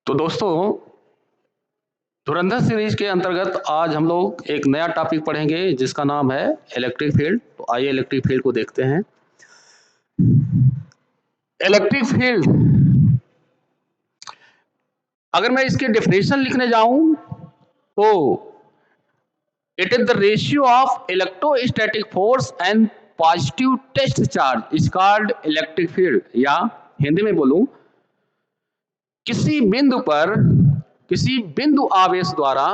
तो दोस्तों, धुरंधर सीरीज के अंतर्गत आज हम लोग एक नया टॉपिक पढ़ेंगे जिसका नाम है इलेक्ट्रिक फील्ड। तो आइए इलेक्ट्रिक फील्ड को देखते हैं। इलेक्ट्रिक फील्ड, अगर मैं इसकी डेफिनेशन लिखने जाऊं तो it is the ratio of electrostatic force and positive test charge is called electric field. या हिंदी में बोलूं, किसी बिंदु पर किसी बिंदु आवेश द्वारा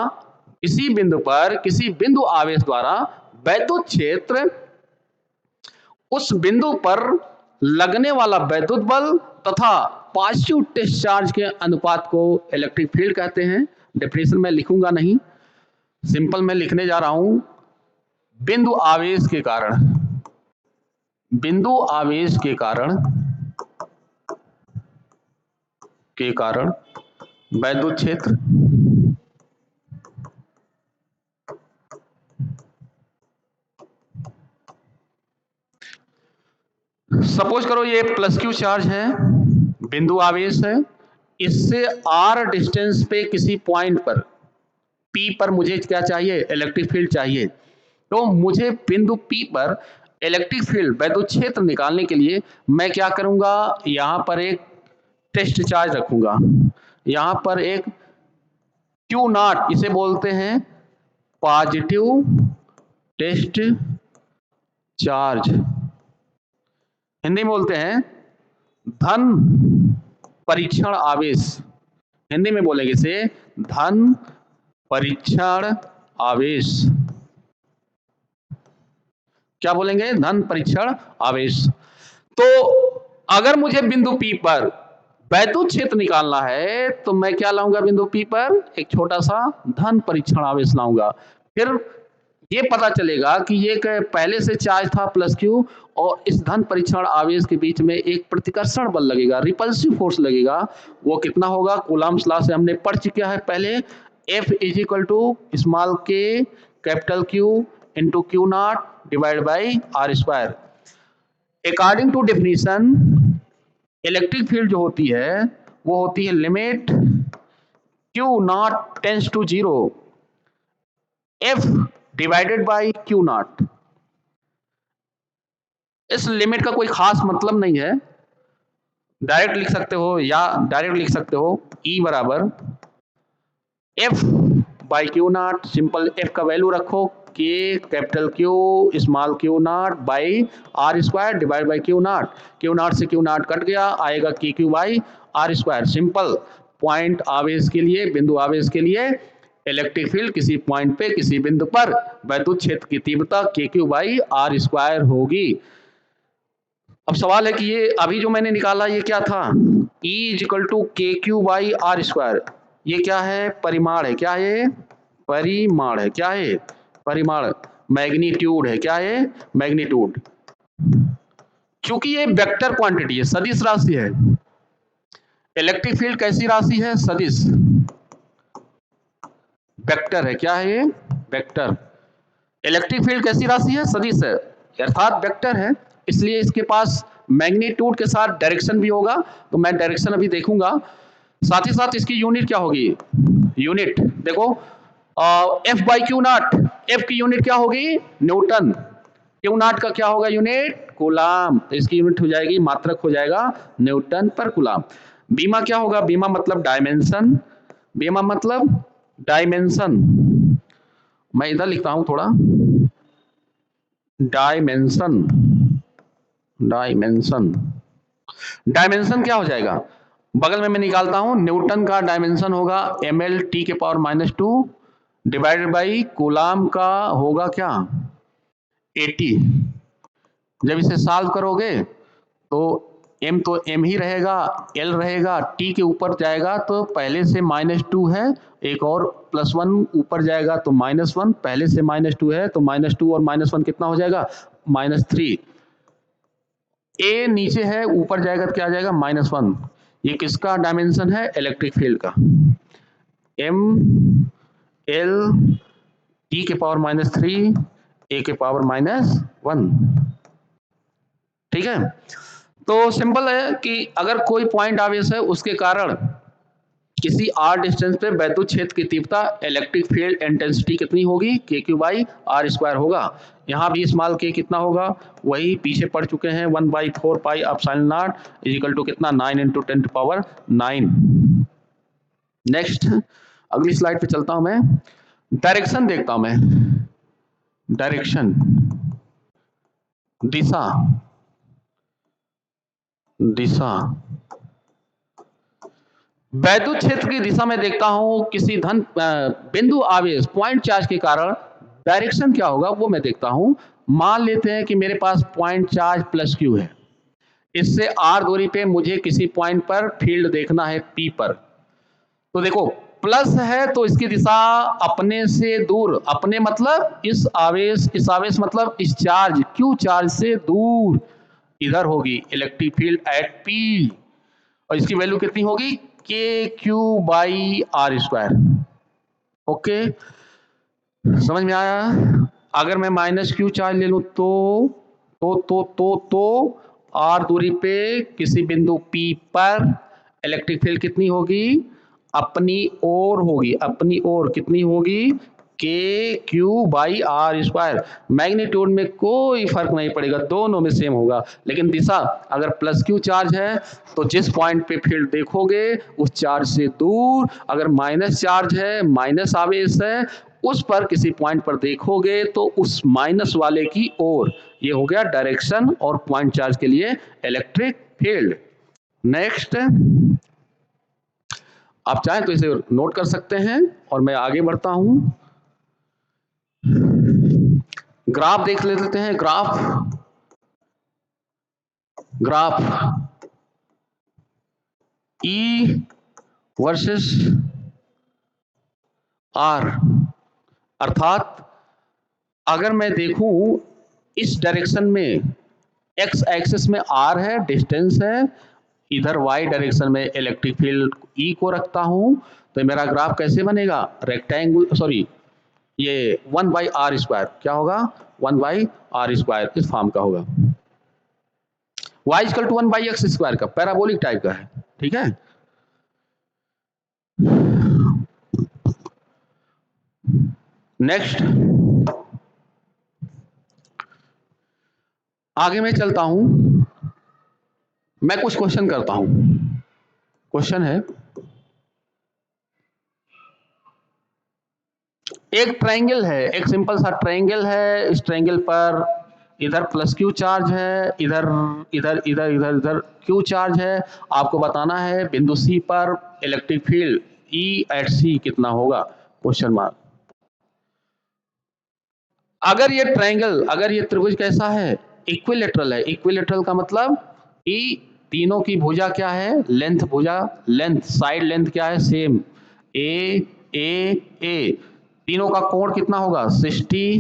किसी बिंदु आवेश द्वारा वैद्युत क्षेत्र, उस बिंदु पर लगने वाला वैद्युत बल तथा पॉजिटिव टेस्ट चार्ज के अनुपात को इलेक्ट्रिक फील्ड कहते हैं। डेफिनेशन में लिखूंगा नहीं, सिंपल मैं लिखने जा रहा हूं। बिंदु आवेश के कारण वैद्युत क्षेत्र सपोज करो ये प्लस क्यू चार्ज है, बिंदु आवेश है, इससे आर डिस्टेंस पे किसी पॉइंट पर पी पर मुझे क्या चाहिए, इलेक्ट्रिक फील्ड चाहिए। तो मुझे बिंदु पी पर इलेक्ट्रिक फील्ड वैद्युत क्षेत्र निकालने के लिए मैं क्या करूंगा, यहां पर एक टेस्ट चार्ज रखूंगा, यहां पर एक क्यू नॉट, इसे बोलते हैं पॉजिटिव टेस्ट चार्ज, हिंदी में बोलते हैं धन परीक्षण आवेश। हिंदी में बोलेंगे इसे धन परीक्षण आवेश। क्या बोलेंगे, धन परीक्षण आवेश। तो अगर मुझे बिंदु P पर वैद्युत क्षेत्र निकालना है तो मैं क्या लाऊंगा, बिंदु P पर एक छोटा सा धन परीक्षण आवेश लाऊंगा। फिर ये पता चलेगा कि ये पहले से चार्ज था प्लस क्यू, और इस धन परीक्षण आवेश के बीच में एक प्रतिकर्षण बल लगेगा, रिपल्सिव फोर्स लगेगा। वो कितना होगा, कूलम्ब्स लॉ से हमने पढ़ चुका है पहले। F is equal to small k capital Q into q naught divide by are square. According to definition, electric field जो होती है वो होती है limit q naught tends to 0 F divided by Q naught. इस लिमिट का कोई खास मतलब नहीं है, डायरेक्ट लिख सकते हो E बराबर F by Q naught. Simple F का वैल्यू रखो K capital Q small Q naught by are square divide by Q naught से क्यू नॉट कट गया, आएगा K Q by are square. Simple point आवेश के लिए, बिंदु आवेश के लिए इलेक्ट्रिक फील्ड किसी पॉइंट पे किसी बिंदु पर वैद्युत क्षेत्र की तीव्रता के क्यू बाई आर स्क्वायर होगी। अब सवाल है कि ये अभी जो मैंने निकाला ये क्या था, E इक्वल टू के क्यू बाई आर स्क्वायर। ये क्या है, परिमाण है। क्या है, परिमाण है। क्या है, परिमाण। मैग्नीट्यूड है। क्या है, मैग्नीट्यूड। क्योंकि ये वेक्टर क्वांटिटी है, सदिश राशि है। इलेक्ट्रिक फील्ड कैसी राशि है, सदिश, वेक्टर है। क्या है, वेक्टर। इलेक्ट्रिक फील्ड कैसी राशि है, सदिश है, अर्थात वेक्टर है, इसलिए इसके पास मैग्नीट्यूड के साथ डायरेक्शन भी होगा। तो मैं डायरेक्शन अभी देखूंगा। साथ ही साथ इसकी यूनिट क्या होगी, यूनिट देखो F by Q not. F की यूनिट क्या होगी, न्यूटन। क्यू नॉट का क्या होगा यूनिट, कूलाम। तो इसकी यूनिट हो जाएगी, मात्रक हो जाएगा न्यूटन पर कूलाम। बीमा क्या होगा, बीमा मतलब डायमेंशन, बीमा मतलब डायमेंशन। मैं इधर लिखता हूं थोड़ा, डायमेंशन। डायमेंशन क्या हो जाएगा, बगल में मैं निकालता हूं, न्यूटन का डायमेंशन होगा ml t के पावर -2 डिवाइडेड बाई कूलाम का होगा क्या, 80। जब इसे सॉल्व करोगे तो m तो m ही रहेगा, l रहेगा, t के ऊपर जाएगा तो पहले से -2 है, एक और +1 ऊपर जाएगा तो -1, पहले से -2 है तो -2 और -1 कितना हो जाएगा, -3। A नीचे है, ऊपर जाएगा तो क्या आ जाएगा, -1। ये किसका डायमेंशन है, इलेक्ट्रिक फील्ड का। m l t के पावर -3 a के पावर -1। ठीक है। तो सिंपल है कि अगर कोई पॉइंट आवेश है उसके कारण किसी r डिस्टेंस पे वैद्युत क्षेत्र की तीव्रता इलेक्ट्रिक फील्ड इंटेंसिटी कितनी होगी, K Q by are square होगा। यहाँ भी स्मॉल के कितना होगा, वही पीछे पढ़ चुके हैं, 1/4 pi epsilon naught equal to कितना 9 इंटू 10⁻⁹। नेक्स्ट अगली स्लाइड पे चलता हूं मैं, डायरेक्शन देखता हूं मैं, डायरेक्शन दिशा, दिशा वैद्युत क्षेत्र की दिशा में देखता हूं किसी धन बिंदु आवेश पॉइंट चार्ज के कारण डायरेक्शन क्या होगा वो मैं देखता हूं। मान लेते हैं कि मेरे पास पॉइंट चार्ज प्लस क्यू है, इससे आर दूरी पे मुझे किसी पॉइंट पर फील्ड देखना है पी पर। तो देखो प्लस है तो इसकी दिशा अपने से दूर, अपने मतलब इस आवेश मतलब इस चार्ज क्यू चार्ज से दूर इधर होगी इलेक्ट्रिक फील्ड एट पी, और इसकी वैल्यू कितनी होगी, K Q by are square. Okay समझ में आया। अगर मैं माइनस क्यू चार्ज ले लूं तो आर दूरी पे किसी बिंदु पी पर इलेक्ट्रिक फील्ड कितनी होगी, अपनी ओर होगी, अपनी ओर कितनी होगी, K Q by are square. Magnitude में कोई फर्क नहीं पड़ेगा, दोनों में सेम होगा, लेकिन दिशा अगर प्लस क्यू चार्ज है तो जिस पॉइंट पे फील्ड देखोगे उस चार्ज से दूर, अगर माइनस चार्ज है, माइनस आवेश है, उस पर किसी पॉइंट पर देखोगे तो उस माइनस वाले की ओर। ये हो गया डायरेक्शन और पॉइंट चार्ज के लिए इलेक्ट्रिक फील्ड। नेक्स्ट आप चाहें तो इसे नोट कर सकते हैं और मैं आगे बढ़ता हूं। ग्राफ देख लेते हैं, ग्राफ E वर्सेस R, अर्थात अगर मैं देखूं इस डायरेक्शन में x एक्सिस में R है, डिस्टेंस है, इधर y डायरेक्शन में इलेक्ट्रिक फील्ड E को रखता हूं, तो मेरा ग्राफ कैसे बनेगा, रेक्टेंगल, सॉरी ये 1/r स्क्वायर, क्या होगा 1/r स्क्वायर इस फॉर्म का होगा। y equal to 1/x square का पैराबोलिक टाइप का है, ठीक है। नेक्स्ट आगे मैं चलता हूं, मैं कुछ क्वेश्चन करता हूं। क्वेश्चन है, एक ट्रायंगल है, एक सिंपल सा ट्रायंगल है, इस ट्रायंगल पर इधर प्लस क्यू चार्ज है, इधर इधर इधर इधर इधर क्यू चार्ज है। आपको बताना है बिंदु सी पर इलेक्ट्रिक फील्ड E एट सी कितना होगा, क्वेश्चन मार्क। अगर ये ट्रायंगल, अगर ये त्रिभुज कैसा है, इक्विलेटरल है। इक्विलेटरल का मतलब कि तीनों की भुजा क्या है, लेंथ भुजा, लेंथ साइड लेंथ क्या है, सेम ए ए ए, तीनों का कोण कितना होगा 60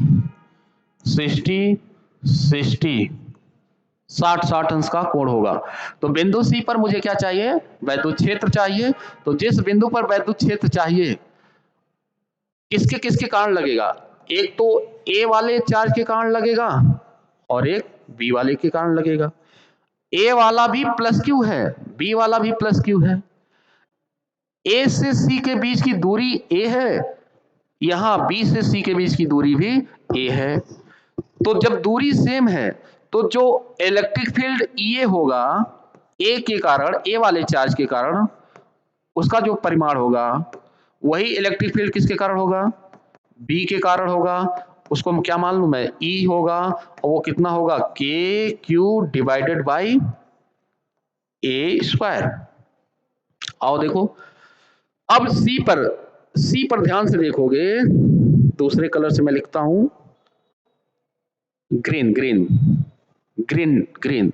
60 60, 60 अंश का कोण होगा। तो बिंदु सी पर मुझे क्या चाहिए, वैद्युत क्षेत्र चाहिए। तो जिस बिंदु पर वैद्युत क्षेत्र चाहिए किसके किसके कारण लगेगा, एक तो ए वाले चार्ज के कारण लगेगा और एक बी वाले के कारण लगेगा। ए वाला भी प्लस क्यू है, बी वाला भी प्लस क्यू है। ए से सी के बीच की दूरी ए है, यहां बी से सी के बीच की दूरी भी ए है। तो जब दूरी सेम है तो जो इलेक्ट्रिक फील्ड E होगा ए के कारण, ए वाले चार्ज के कारण, उसका जो परिमाण होगा वही इलेक्ट्रिक फील्ड किसके कारण होगा, बी के कारण होगा। उसको क्या मान लूं मैं, E होगा, और वो कितना होगा, K Q divided by A square. आओ देखो, अब सी पर ध्यान से देखोगे, दूसरे कलर से मैं लिखता हूं, ग्रीन ग्रीन ग्रीन ग्रीन।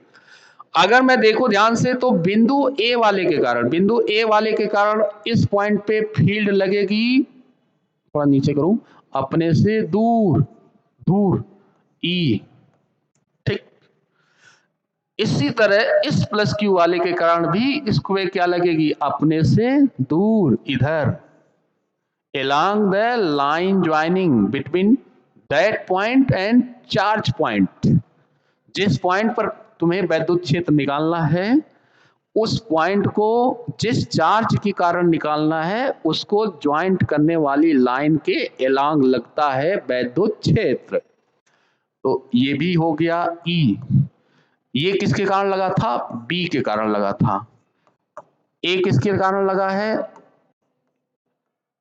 अगर मैं देखो ध्यान से तो बिंदु ए वाले के कारण इस पॉइंट पे फील्ड लगेगी, थोड़ा नीचे करूं, अपने से दूर दूर E, ठीक। इसी तरह इस प्लस क्यू वाले के कारण भी इसको क्या लगेगी, अपने से दूर इधर, along the line joining between that point and charge point। जिस पॉइंट पर तुम्हें वैद्युत क्षेत्र निकालना है उस पॉइंट को जिस चार्ज के कारण निकालना है उसको ज्वाइंट करने वाली लाइन के एलांग लगता है वैद्युत क्षेत्र। तो ये भी हो गया ई। ये किसके कारण लगा था? बी के कारण लगा था। ए किसके कारण लगा है?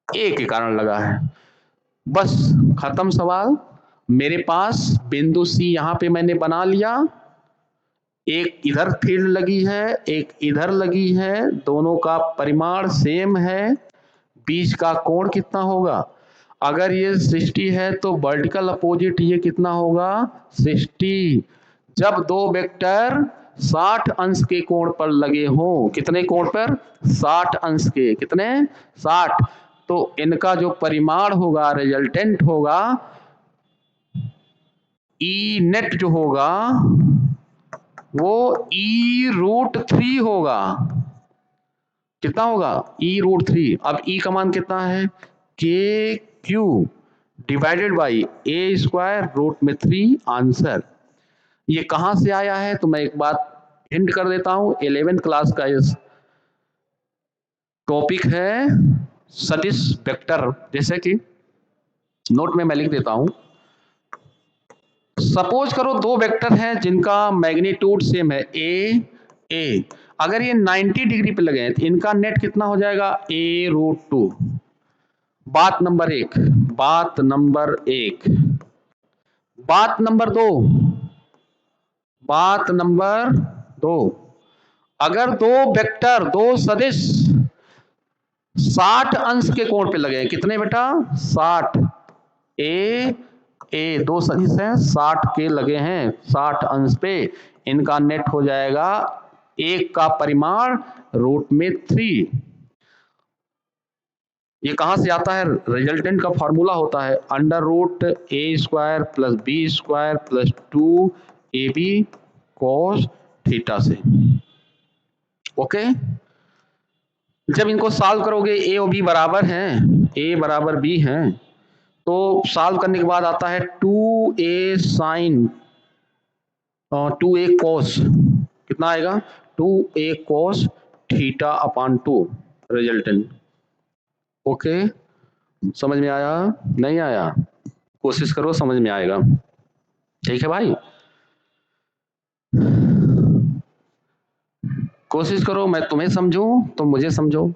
ए के कारण लगा है। बस खत्म सवाल। मेरे पास बिंदु सी यहां पे मैंने बना लिया, एक इधर फील्ड लगी है, एक इधर लगी है, दोनों का परिमाण सेम है, बीच का कोण कितना होगा? अगर ये 60 है तो वर्टिकल अपोजिट ये कितना होगा? 60। जब दो वेक्टर 60 अंश के कोण पर लगे हों, कितने कोण पर? 60 अंश के। कितने? 60। तो इनका जो परिमाण होगा, रिजल्टेंट होगा, ई नेट जो होगा वो E√3 होगा। कितना होगा? E√3। अब E का मान कितना है? KQ divided by A²√3 answer. ये कहां से आया है? तो मैं एक बात हिंट कर देता हूं, 11th क्लास का इस टॉपिक है सदिश वेक्टर। जैसे कि नोट में मैं लिख देता हूं, सपोज करो दो वेक्टर हैं जिनका मैग्नीट्यूड सेम है ए। अगर ये 90 डिग्री पे लगे हैं तो इनका नेट कितना हो जाएगा? A√2। बात नंबर एक। बात नंबर एक। बात नंबर दो। बात नंबर दो, अगर दो वेक्टर, दो सदिश 60 अंश के कोण पे लगे हैं, कितने बेटा? 60। ए दो सदिश हैं 60 के लगे हैं, 60 अंश पे, इनका नेट हो जाएगा एक का परिमाण √3। ये कहां से आता है? रिजल्टेंट का फॉर्मूला होता है √A² + B² + 2AB cos theta से। ओके। जब इनको सॉल्व करोगे, ए और बी बराबर हैं, ए बराबर बी हैं, तो सॉल्व करने के बाद आता है 2A sin 2A cos, कितना आएगा? 2A cos θ/2 resultant. ओके, समझ में आया? नहीं आया? कोशिश करो, समझ में आएगा। ठीक है भाई, कोशिश करो, मैं तुम्हें समझूं तुम मुझे समझो।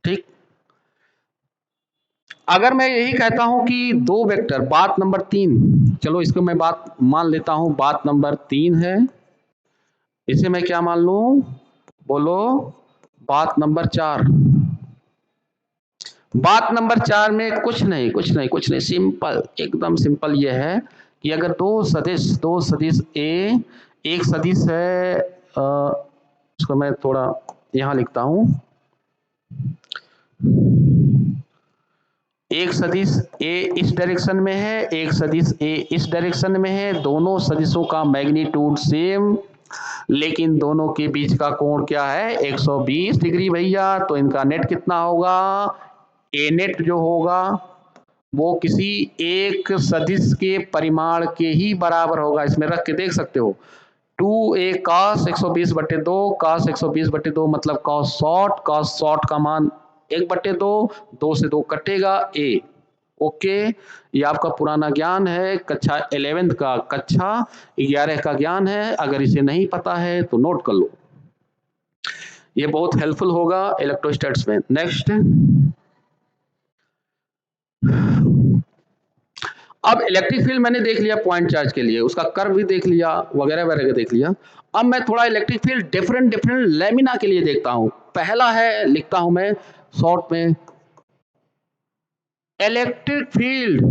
ठीक। अगर मैं यही कहता हूं कि दो वेक्टर, बात नंबर 3, चलो इसको मैं बात मान लेता हूं, बात नंबर 3 है, इसे मैं क्या मान लूं? बोलो। बात नंबर 4। बात नंबर 4 में कुछ नहीं, सिंपल, एकदम सिंपल ये है कि अगर दो सदिश ए, एक सदिश है, इसको मैं थोड़ा यहां लिखता हूं, एक सदिश ए इस डायरेक्शन में है, एक सदिश ए इस डायरेक्शन में है, दोनों सदिशों का मैग्नीट्यूड सेम, लेकिन दोनों के बीच का कोण क्या है? 120 डिग्री भैया। तो इनका नेट कितना होगा? ए नेट जो होगा वो किसी एक सदिश के परिमाण के ही बराबर होगा। इसमें रख के देख सकते हो, 2A cos 120/2, cos 120/2 मतलब cos 60 का मान 1/2, 2 से 2 कटेगा A। ओके, ये आपका पुराना ज्ञान है, कक्षा 11th का, कक्षा 11 का ज्ञान है। अगर इसे नहीं पता है तो नोट कर लो, ये बहुत हेल्पफुल होगा इलेक्ट्रोस्टैटिक्स में। नेक्स्ट, अब इलेक्ट्रिक फील्ड मैंने देख लिया पॉइंट चार्ज के लिए, उसका कर्व भी देख लिया, वगैरह वगैरह देख लिया। अब मैं थोड़ा इलेक्ट्रिक फील्ड डिफरेंट लेमिना के लिए देखता हूं। पहला है, लिखता हूं मैं शॉर्ट में, electric field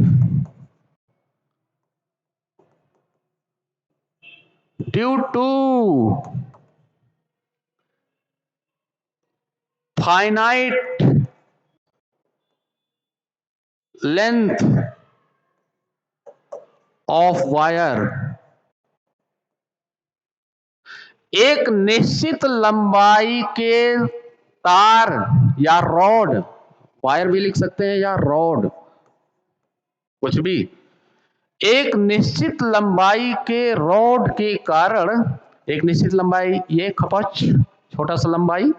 due to finite length of wire, एक निश्चित लंबाई के तार या रॉड, वायर भी लिख सकते हैं या रॉड, कुछ भी, एक निश्चित लंबाई के रॉड के कारण, एक निश्चित लंबाई, ये खपच छोटा सा लंबाई,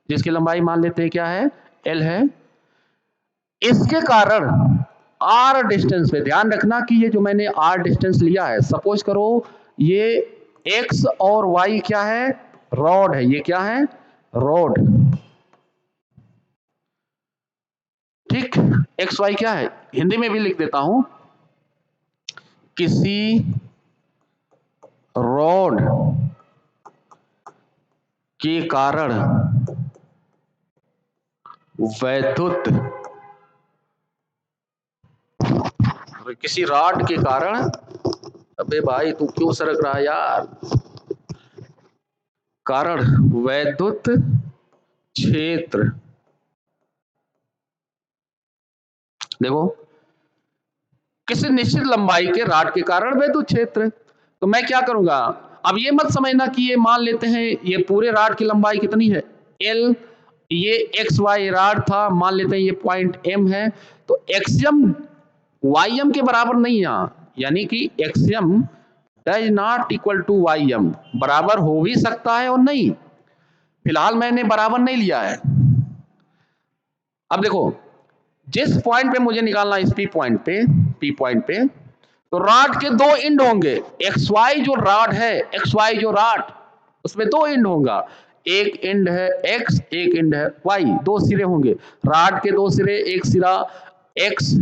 जिसकी लंबाई मान लेते हैं क्या है, एल है। इसके कारण आर डिस्टेंस पे ध्यान रखना कि ये जो मैंने आर डिस्टेंस लिया है, सपोज करो ये एक्स और वाई क्या है, रॉड है, ये क्या है, रॉड, ठीक। एक्स वाई क्या है, हिंदी में भी लिख देता हूं, किसी रॉड के कारण वैद्युत, किसी रॉड के कारण, अबे भाई तू क्यों सरक रहा है यार, कारण वैद्युत क्षेत्र, देखो किसी निश्चित लंबाई के रॉड के कारण वैद्युत क्षेत्र। तो मैं क्या करूंगा, अब ये मत समझना कि ये मान लेते हैं ये पूरे रॉड की लंबाई कितनी है, एल, ये एक्स वाई रॉड था, मान लेते हैं ये पॉइंट एम है, तो एक्सियम वाई एम के बराबर नहीं है, यानी कि axiom does not equal to Y M, बराबर हो भी सकता है और नहीं, फिलहाल मैंने बराबर नहीं लिया है। अब देखो जिस पॉइंट पे मुझे निकालना है, इस पी पॉइंट पे तो रॉड के दो एंड होंगे, एक्स वाई जो रॉड है, एक्स वाई जो रॉड, उसमें दो एंड होगा, एक एंड है एक्स, एक एंड है वाई, दो सिरे होंगे रॉड के, दो सिरे, एक सिरा एक्स,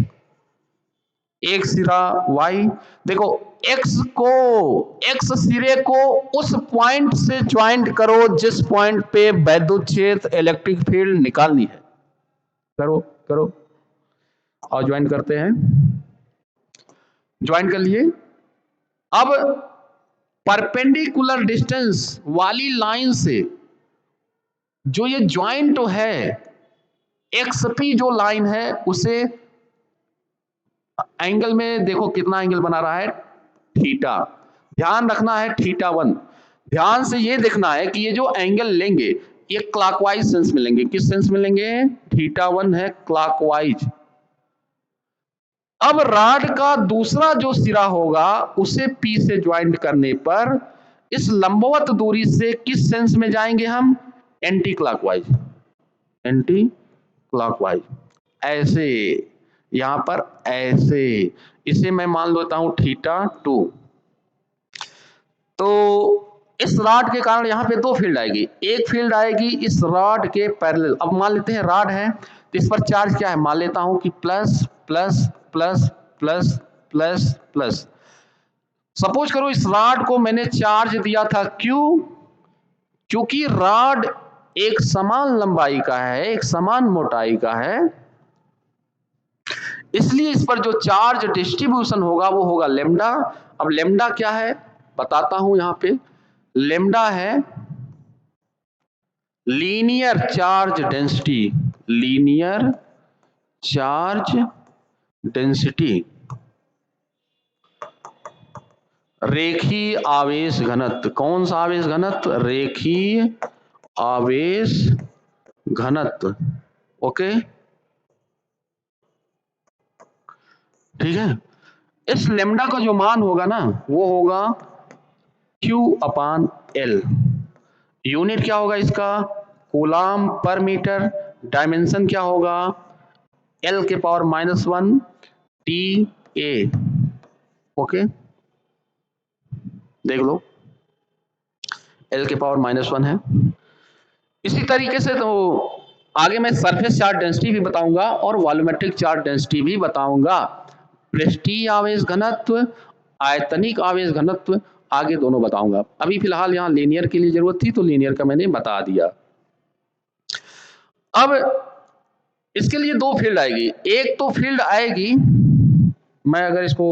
एक सिरा वाई। देखो एक्स सिरे को उस पॉइंट से ज्वाइंट करो जिस पॉइंट पे वैद्युत क्षेत्र इलेक्ट्रिक फील्ड निकालनी है, करो करो, और ज्वाइन करते हैं, ज्वाइन कर लिए। अब परपेंडिकुलर डिस्टेंस वाली लाइन से जो ये ज्वाइंट है, एक्स पी जो लाइन है, उसे एंगल में देखो कितना एंगल बना रहा है, थीटा, ध्यान रखना है थीटा 1, ध्यान से ये देखना है कि ये जो एंगल लेंगे ये क्लॉकवाइज सेंस में लेंगे, किस सेंस में लेंगे, थीटा 1 है क्लॉकवाइज। अब रॉड का दूसरा जो सिरा होगा उसे पी से ज्वाइंट करने पर इस लंबवत दूरी से किस सेंस में जाएंगे हम, एंटी क्लॉकवाइज, एंटी क्लॉकवाइज, ऐसे, यहां पर ऐसे, इसे मैं मान लेता हूं थीटा 2। तो इस रॉड के कारण यहां पे दो फील्ड आएगी, एक फील्ड आएगी इस रॉड के पैरेलल, अब मान लेते हैं रॉड है तो इस पर चार्ज क्या है, मान लेता हूं कि plus plus plus plus plus plus, suppose करो इस रॉड को मैंने चार्ज दिया था क्यों, क्योंकि रॉड एक समान लंबाई का है, एक समान मोटाई का है, इसलिए इस पर जो चार्ज डिस्ट्रीब्यूशन होगा वो होगा लेमडा। अब लेमडा क्या है बताता हूं, यहां पे लेमडा है linear charge density, linear charge density, रेखीय आवेश घनत्व, कौन सा आवेश घनत्व, रेखीय आवेश घनत्व, ओके ठीक है। इस लेमडा का जो मान होगा ना वो होगा Q अपान L, यूनिट क्या होगा इसका, कूलाम पर मीटर, डायमेंशन क्या होगा, L के पावर -1 TA, ओके देख लो L के पावर -1 है। इसी तरीके से तो आगे मैं सरफेस चार्ज डेंसिटी भी बताऊंगा और वॉल्यूमेट्रिक चार्ज डेंसिटी भी बताऊंगा, पृष्ठीय आवेश घनत्व, आयतनिक आवेश घनत्व, आगे दोनों बताऊंगा। अभी फिलहाल यहाँ लीनियर के लिए जरूरत थी तो लीनियर का मैंने बता दिया। अब इसके लिए दो फील्ड आएगी, एक तो फील्ड आएगी, मैं अगर इसको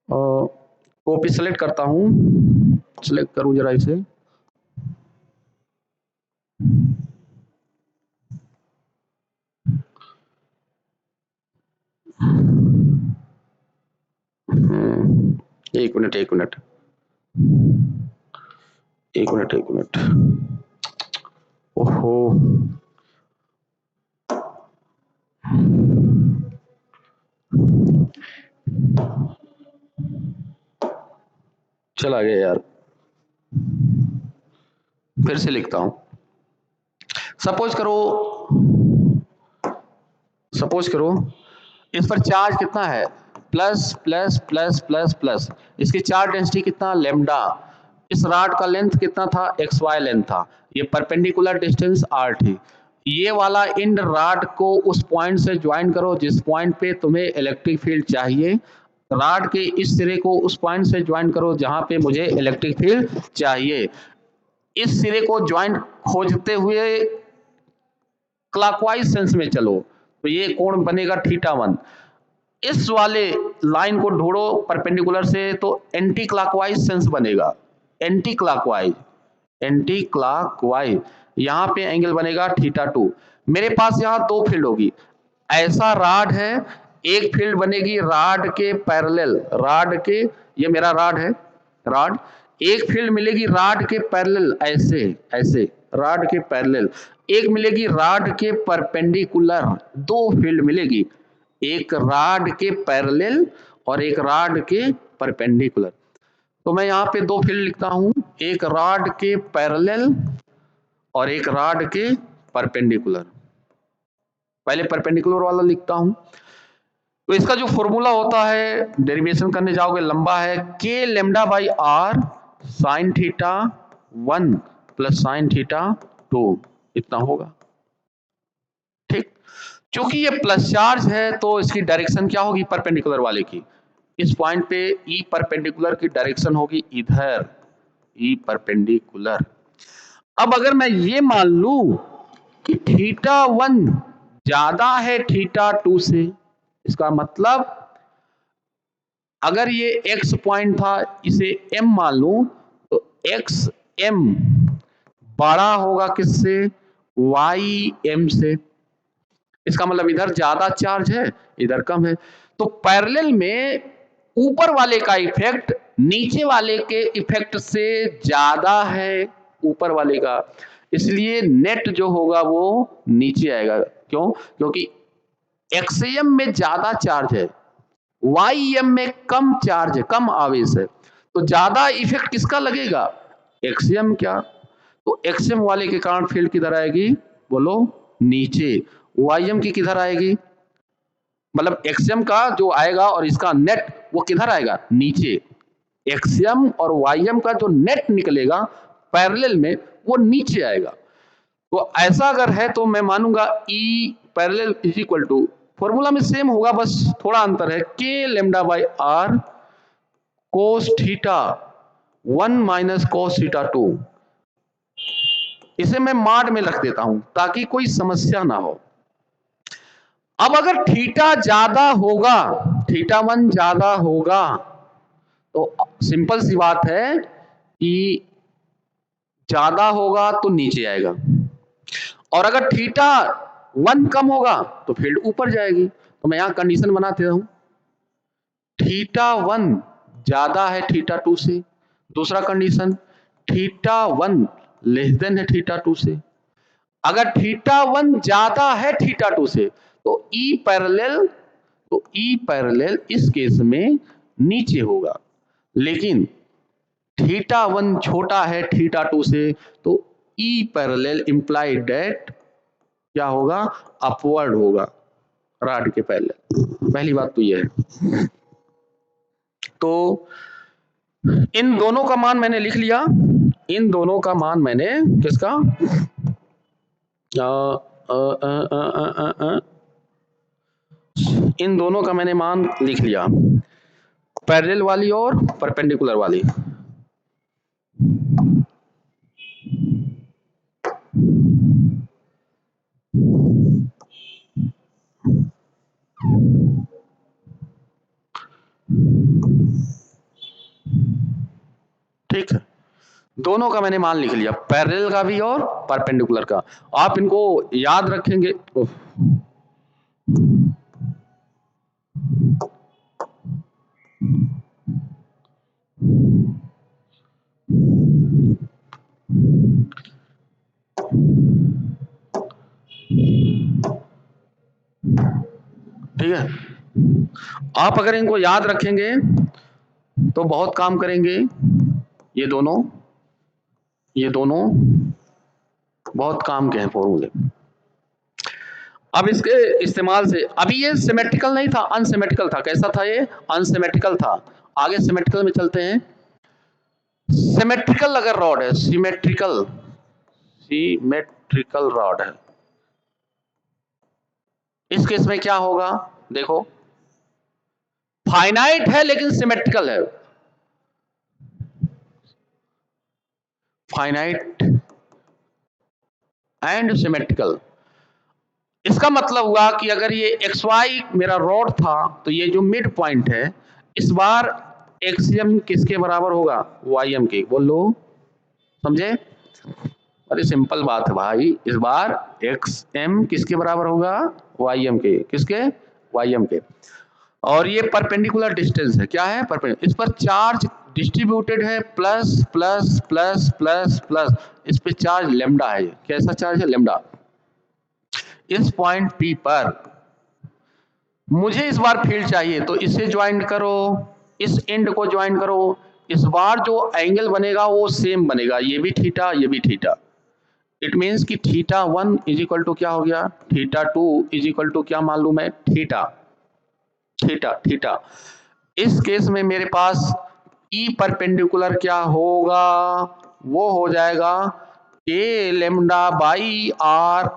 कॉपी सेलेक्ट करता हूं, सेलेक्ट करूं जरा इसे, एक मिनट एक मिनट एक मिनट एक मिनट, ओहो चला गया यार, फिर से लिखता हूं, सपोज करो इस पर चार्ज कितना है, plus plus plus plus plus, इसकी चार्ज डेंसिटी कितना, लेमडा, इस रॉड का लेंथ कितना था, एक्स वाई लेंथ था, ये परपेंडिकुलर डिस्टेंस आर थी, ये वाला इंड रॉड को उस पॉइंट से ज्वाइन करो जिस पॉइंट पे तुम्हें इलेक्ट्रिक फील्ड चाहिए, रॉड के इस सिरे को उस पॉइंट से ज्वाइन करो जहां पे मुझे इलेक्ट्रिक फील्ड चाहिए, इस सिरे को ज्वाइन खोजते हुए क्लॉकवाइज सेंस में चलो तो ये कोण बनेगा θ1, इस वाले लाइन को ढूंढो परपेंडिकुलर से तो एंटी क्लॉकवाइज सेंस बनेगा, एंटी क्लॉकवाइज यहां पे एंगल बनेगा θ2। मेरे पास यहां दो फील्ड होगी, ऐसा रॉड है, एक फील्ड बनेगी रॉड के पैरेलल, रॉड के, ये मेरा रॉड है, रॉड, एक फील्ड मिलेगी रॉड के पैरेलल, ऐसे ऐसे रॉड के पैरेलल, एक मिलेगी रॉड के परपेंडिकुलर, दो फील्ड मिलेगी, एक रॉड के पैरेलल और एक रॉड के परपेंडिकुलर। तो मैं यहाँ पे दो फील्ड लिखता हूं, एक रॉड के पैरेलल और एक रॉड के परपेंडिकुलर। पहले परपेंडिकुलर वाला लिखता हूं, तो इसका जो फॉर्मूला होता है, डेरिवेशन करने जाओगे लंबा है, k lambda by are sine θ1 plus sine θ2 इतना होगा, ठीक। क्योंकि ये प्लस चार्ज है तो इसकी डायरेक्शन क्या होगी परपेंडिकुलर वाले की, इस पॉइंट पे ई परपेंडिकुलर की डायरेक्शन होगी इधर, ई परपेंडिकुलर। अब अगर मैं ये मान लूं कि θ1 ज्यादा है θ2 से, इसका मतलब अगर ये x पॉइंट था, इसे m मान लूं तो xm बड़ा होगा किससे, ym से, इसका मतलब इधर ज्यादा चार्ज है इधर कम है, तो पैरेलल में ऊपर वाले का इफेक्ट नीचे वाले के इफेक्ट से ज्यादा है ऊपर वाले का, इसलिए नेट जो होगा वो नीचे आएगा। क्यों? क्योंकि xm में ज्यादा चार्ज है, ym में कम चार्ज है, कम आवेश है, तो ज्यादा इफेक्ट किसका लगेगा, xm क्या, तो xm वाले के कारण फील्ड किधर आएगी, बोलो नीचे, ym की किधर आएगी, मतलब xm का जो आएगा और इसका नेट वो किधर आएगा, नीचे, xm और ym का जो नेट निकलेगा पैरेलल में वो नीचे आएगा। तो ऐसा अगर है तो मैं मानूंगा E parallel is equal to, formula में सेम होगा बस थोड़ा अंतर है, k lambda by are cos θ1 minus cos θ2, इसे मैं माड में रख देता हूं ताकि कोई समस्या ना हो। अब अगर थीटा ज्यादा होगा, θ1 ज्यादा होगा तो सिंपल सी बात है कि ज्यादा होगा तो नीचे आएगा, और अगर θ1 कम होगा तो फील्ड ऊपर जाएगी। तो मैं यहां कंडीशन बनाते हूं, θ1 ज्यादा है θ2 से, दूसरा कंडीशन θ1 लेस देन है θ2 से, अगर θ1 ज्यादा है θ2 से तो E पैरेलल इस केस में नीचे होगा, लेकिन θ1 छोटा है θ2 से तो E पैरेलल इंप्लाइड दैट क्या होगा, अपवर्ड होगा रॉड के पैरेलल। पहली बात तो यह है। तो इन दोनों का मान मैंने लिख लिया, इन दोनों का मान मैंने किसका, इन दोनों का मैंने मान लिख लिया, पैरेलल वाली और परपेंडिकुलर वाली। ठीक है, दोनों का मैंने मान लिख लिया, पैरेलल का भी और परपेंडिकुलर का। आप इनको याद रखेंगे। ठीक है, आप अगर इनको याद रखेंगे तो बहुत काम करेंगे। ये दोनों बहुत काम के हैं फॉर्मूले। अब इसके इस्तेमाल से, अभी ये सिमेट्रिकल नहीं था, अनसिमेट्रिकल था। कैसा था ये? अनसिमेट्रिकल था। आगे सिमेट्रिकल में चलते हैं। सिमेट्रिकल अगर रॉड है, सिमेट्रिकल रॉड है, इस केस में क्या होगा? देखो, फाइनाइट है लेकिन सिमेट्रिकल है। Finite and symmetrical. इसका मतलब हुआ कि अगर ये एक्स वाई मेरा रॉड था, तो ये जो मिड पॉइंट है, इस बार एक्सियम किसके बराबर होगा? वाई एम के। बोलो, समझे? अरे सिंपल बात है भाई, इस बार एक्स एम किसके बराबर होगा? वाई एम के। किसके? वाई एम के। और ये परपेंडिकुलर डिस्टेंस है। क्या है? परपेंडिकुलर। इस पर चार्ज डिस्ट्रीब्यूटेड है, plus plus plus plus plus. इस पे चार्ज लेमडा है। कैसा चार्ज है? लेमडा। इस पॉइंट पी पर मुझे इस बार फील्ड चाहिए, तो इसे ज्वाइन करो, इस एंड को ज्वाइन करो। इस बार जो एंगल बनेगा वो सेम बनेगा, ये भी थीटा, ये भी थीटा। इट मीन्स कि थीटा 1 इज इक्वल टू क्या हो गया? थीटा 2 इज इक्वल टू क्या मालूम है? थीटा। Theta theta. इस केस में मेरे पास ई परपेंडिकुलर क्या होगा? वो हो जाएगा K lambda by are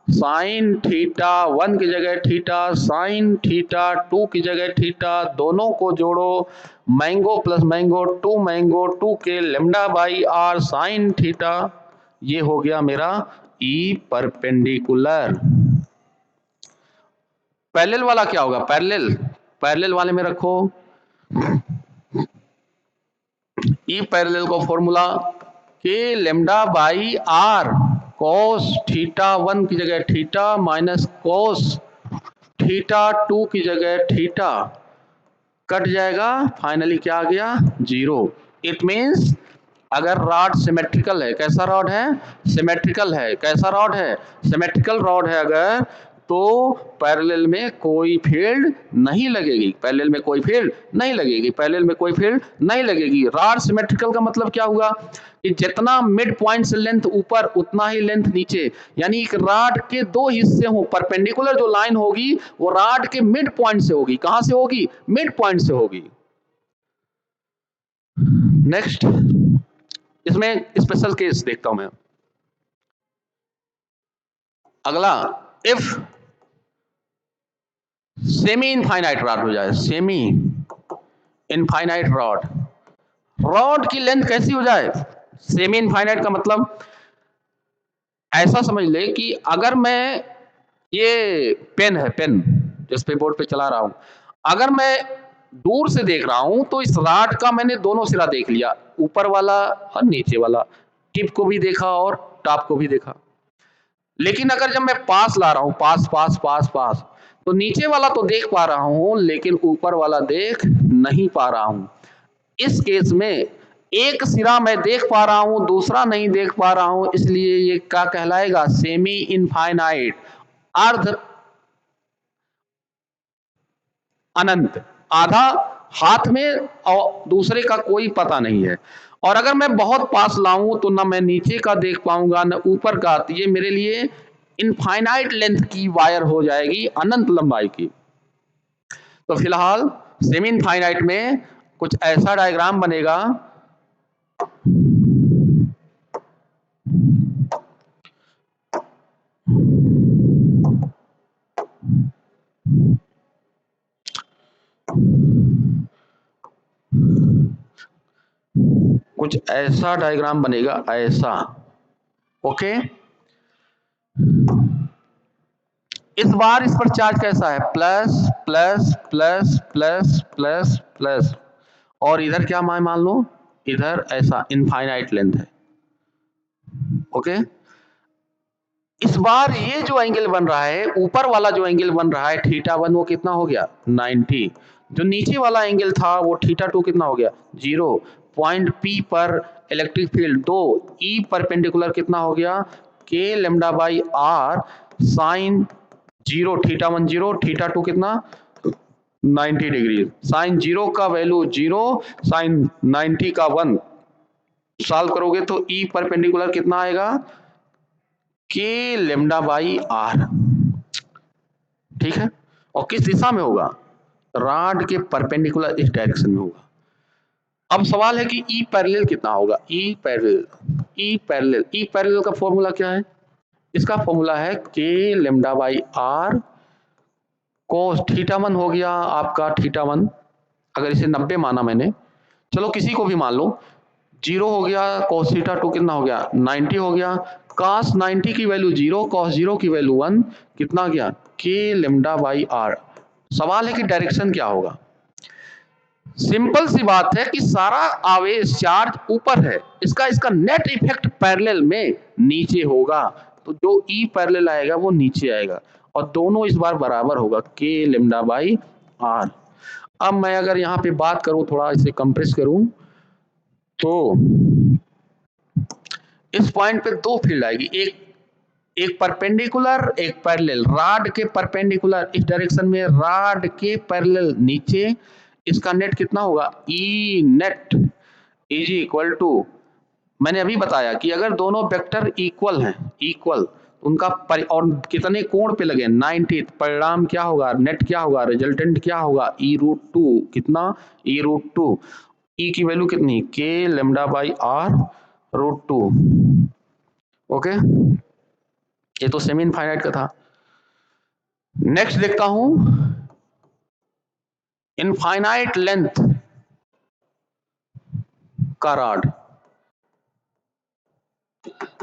sine theta 1 की जगह थीटा, साइन थीटा 2 की जगह थीटा, दोनों को जोड़ो, मैंगो प्लस मैंगो 2 मैंगो 2 K lambda by are sine theta. ये हो गया मेरा ई परपेंडिकुलर। पैरेलल वाला क्या होगा? पैरेलल, पैरेलल वाले में रखो ई पैरेलल को formula K lambda by R cos theta 1 की जगह थीटा माइनस कॉस थीटा 2 की जगह थीटा, कट जाएगा, फाइनली क्या आ गया? 0। इट मीन्स अगर रॉड सिमेट्रिकल है, कैसा रॉड है? सिमेट्रिकल है। कैसा रॉड है? सिमेट्रिकल रॉड है अगर, तो पैरेलल में कोई फील्ड नहीं लगेगी। पैरेलल में कोई फील्ड नहीं लगेगी। पैरेलल में कोई फील्ड नहीं लगेगी। रॉड सिमेट्रिकल का मतलब क्या हुआ? कि जितना मिड पॉइंट से लेंथ ऊपर, उतना ही लेंथ नीचे। यानी एक रॉड के दो हिस्से हों, परपेंडिकुलर जो लाइन होगी वो रॉड के मिड पॉइंट से होगी। कहां से होगी? मिड पॉइंट से होगी। नेक्स्ट, इसमें स्पेशल केस देखता हूं मैं। अगला, इफ सेमी इनफाइनाइट रॉड हो जाए, सेमी इनफाइनाइट रॉड, रॉड की लेंथ कैसी हो जाए? सेमी इनफाइनाइट का मतलब ऐसा समझ ले कि अगर मैं, ये पेन है, पेन जिस पे बोर्ड पे चला रहा हूं, अगर मैं दूर से देख रहा हूं तो इस रॉड का मैंने दोनों सिरा देख लिया, ऊपर वाला और नीचे वाला, टिप को भी देखा और टॉप को भी देखा। लेकिन अगर जब मैं पास ला रहा हूं, पास पास पास पास, तो नीचे वाला तो देख पा रहा हूं लेकिन ऊपर वाला देख नहीं पा रहा हूं। इस केस में एक सिरा मैं देख पा रहा हूं, दूसरा नहीं देख पा रहा हूं, इसलिए ये क्या कहलाएगा? सेमी इनफाइनाइट, अर्ध अनंत। आधा हाथ में और दूसरे का कोई पता नहीं है। और अगर मैं बहुत पास लाऊं तो ना मैं नीचे का देख पाऊंगा ना ऊपर का, तो ये मेरे लिए इनफाइनाइट लेंथ की वायर हो जाएगी, अनंत लंबाई की। तो फिलहाल सेमी इनफाइनाइट में कुछ ऐसा डायग्राम बनेगा। कुछ ऐसा डायग्राम बनेगा, ऐसा। ओके, इस बार इस पर चार्ज कैसा है? Plus plus plus plus plus plus. और इधर क्या मान लो, इधर ऐसा इनफाइनाइट लेंथ है। ओके, इस बार ये जो एंगल बन रहा है, ऊपर वाला जो एंगल बन रहा है थीटा 1, वो कितना हो गया? 90। जो नीचे वाला एंगल था वो थीटा 2 कितना हो गया? 0। पॉइंट पी पर इलेक्ट्रिक फील्ड 2 ई परपेंडिकुलर कितना हो गया? K lambda by are sine 0, theta 1 0, theta 2 कितना? 90 डिग्री। साइन 0 का वैल्यू 0, साइन 90 का 1। सॉल्व करोगे तो ई परपेंडिकुलर कितना आएगा? के लेमडा बाई आर, ठीक है। और किस दिशा में होगा? रॉड के परपेंडिकुलर इस डायरेक्शन में होगा। अब सवाल है कि ई पैरेलल कितना होगा? ई पैरेलल का फॉर्मूला क्या है? इसका फॉर्मूला है K lambda by are cos theta 1 हो गया आपका थीटा 1, अगर इसे 90 माना मैंने, चलो किसी को भी मान लो, 0 हो गया, cos थीटा 2 कितना हो गया? 90 हो गया, cos 90 की वैल्यू 0, cos 0 की वैल्यू 1, कितना गया? K lambda by are. सवाल है कि डायरेक्शन क्या होगा? सिंपल सी बात है कि सारा आवेश चार्ज ऊपर है, इसका नेट इफेक्ट पैरेलल में नीचे होगा, तो जो ई पैरेलल आएगा वो नीचे आएगा, और दोनों इस बार बराबर होगा के लेमडा बाई आर। अब मैं अगर यहाँ पे बात करूं, थोड़ा इसे कंप्रेस करूं, तो इस पॉइंट पे दो फील्ड आएगी, एक परपेंडिकुलर, एक पैरेलल। रॉड के परपेंडिकुलर इस डायरेक्शन में, रॉड के पैरेलल नीचे, इसका नेट कितना होगा? E net is equal to, मैंने अभी बताया कि अगर दोनों वेक्टर इक्वल हैं, इक्वल, उनका और कितने कोण पे लगे? 90, परिणाम क्या होगा? नेट क्या होगा? रिजल्टेंट क्या होगा? e√2, कितना? e√2। ई की वैल्यू कितनी? के लेमडा बाई r√2। ओके, ये तो सेमी इनफाइनाइट का था। नेक्स्ट देखता हूं, इनफाइनाइट लेंथ का रॉड।